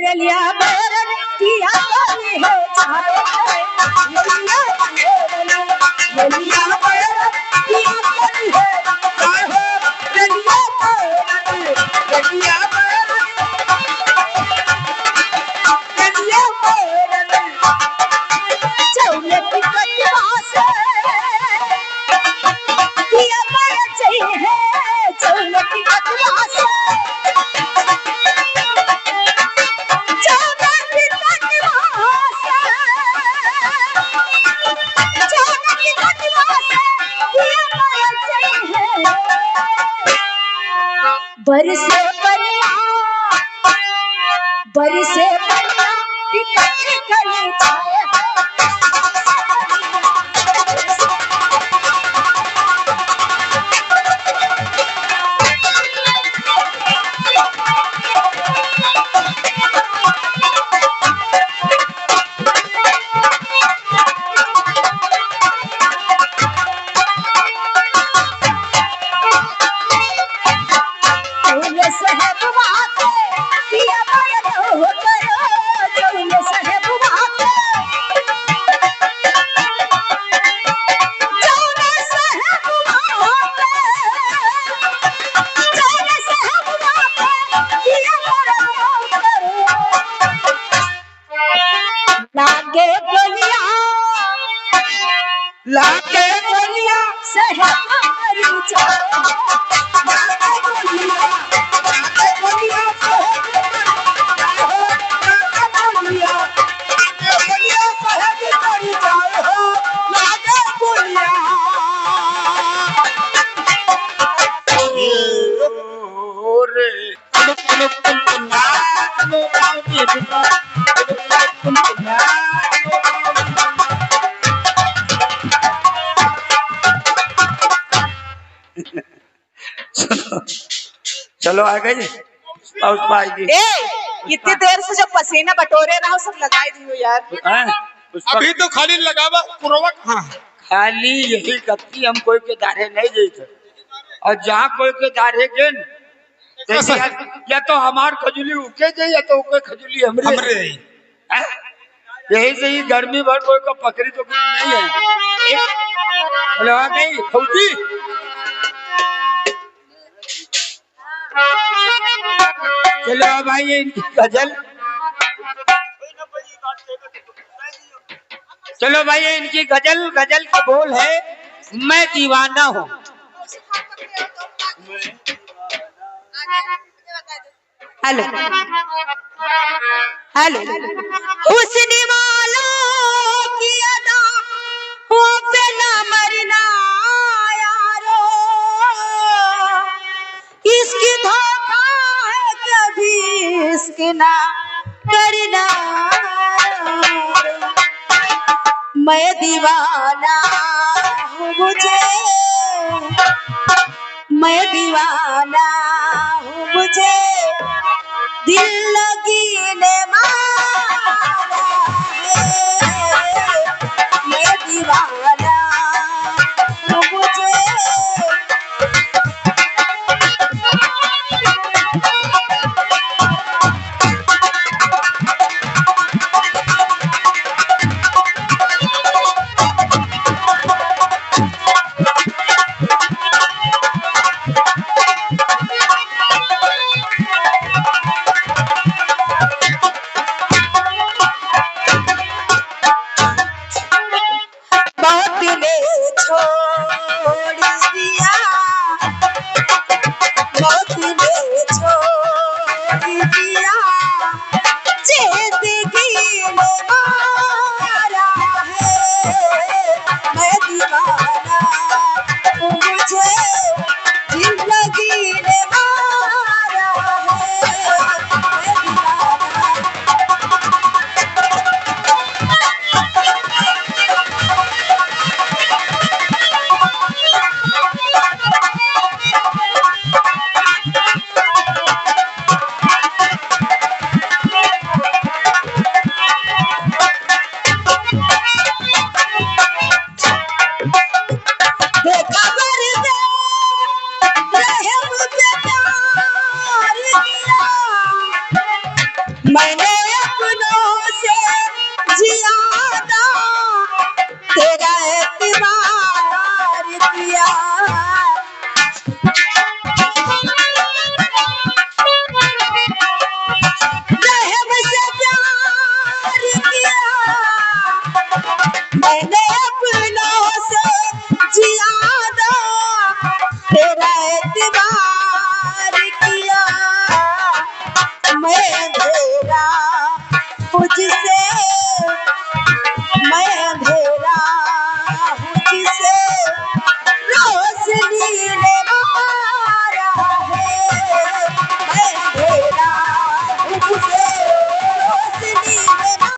रलिया बैरन किया वाली है चाहे रलिया बैरन किया वाली है चाहे रलिया बैरन चौले की कटिया से किया माया चाहिए चौले की कटिया से बरसे बनिया टिकट गले जाए लाके बोलिया सहमारी चाहे लाके बोलिया सहमारी चाहे लाके बोलिया चलो आ गई इतनी देर से जब पसीना बटोरे रहा सब लगाई दी हो यार। अभी तो खाली लगावा पुरवा कहाँ खाली यही कत्ती हम कोई के दारे नहीं देते और जहाँ कोई के दारे के या तो हमार खजुली उके जाए या तो उके खजुली हमरे यही से ही गर्मी भर कोई का पकड़ी तो कुछ नहीं है। नहीं फौजी चलो भाई इनकी गजल चलो भाई इनकी गजल गजल का बोल है मैं दीवाना हूँ। हेलो हेलो हुस्न वालों की अदा हो पे ना मरना यारो इसकी धोखा है कभी इसकी ना करना मैं दीवाना हूँ मैं दीवाना हूँ मुझे दिल लगी ने मारा है मैं दीवाना हूँ मुझे अपनों से ज्यादा तेरा एतबार किया। रहम से प्यार किया मैंने अपनों से ज्यादा तेरा एतबार